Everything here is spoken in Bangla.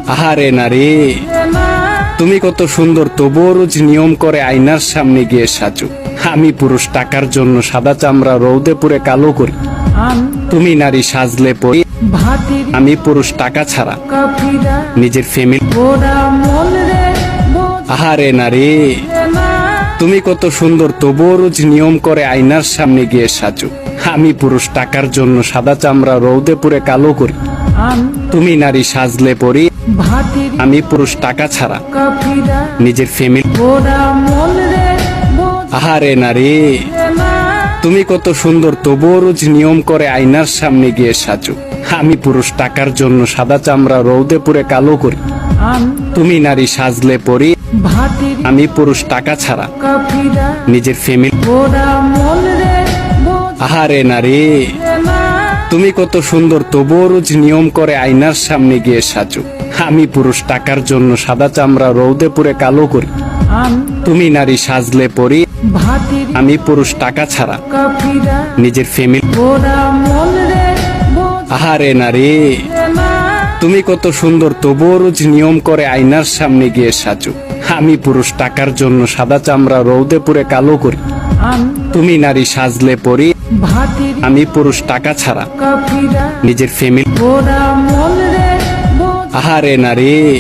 আহারে নারী, তুমি কত সুন্দর, তবুও রোজ নিয়ম করে আয়নার সামনে গিয়ে সাজো। আমি পুরুষ, টাকার জন্য সাদা চামড়া রৌদে পুড়ে কালো করি। তুমি নারী, সাজলে পরি। আমি পুরুষ, টাকা ছাড়া নিজের ফ্যামিলি। আহারে নারী, তুমি কত সুন্দর, তবুও রোজ নিয়ম করে আয়নার সামনে গিয়ে সাজো। আমি পুরুষ, টাকার জন্য সাদা চামড়া রৌদে পুড়ে কালো করি। তুমি নারী, সাজলে পরি। আমি পুরুষ, টাকা ছাড়া নিজের ফ্যামিলি। আহারে নারী, তুমি কত সুন্দর, তবুও রোজ নিয়ম করে আয়নার সামনে গিয়ে সাজো। আমি পুরুষ, টাকার জন্য সাদা চামড়া রৌদে পুড়ে কালো করি। তুমি নারী, সাজলে পরি। আমি পুরুষ, টাকা ছাড়া নিজের ফ্যামিলি। আহারে নারী, তুমি কত সুন্দর, তবুও রোজ নিয়ম করে আয়নার সামনে গিয়ে সাজো। আমি পুরুষ, টাকার জন্য সাদা চামড়া রৌদে পুড়ে কালো করি। তুমি নারী, সাজলে পরি। আমি পুরুষ, টাকা ছাড়া নিজের ফ্যামিলি। আহারে নারী, তুমি কত সুন্দর, তবুও রোজ নিয়ম করে আয়নার সামনে গিয়ে সাজো। আমি পুরুষ, টাকার জন্য সাদা চামড়া রৌদে পুড়ে কালো করি। তুমি নারী, সাজলে পরি। আমি পুরুষ, টাকা ছাড়া নিজের ফ্যামিলি। আহারে নারী,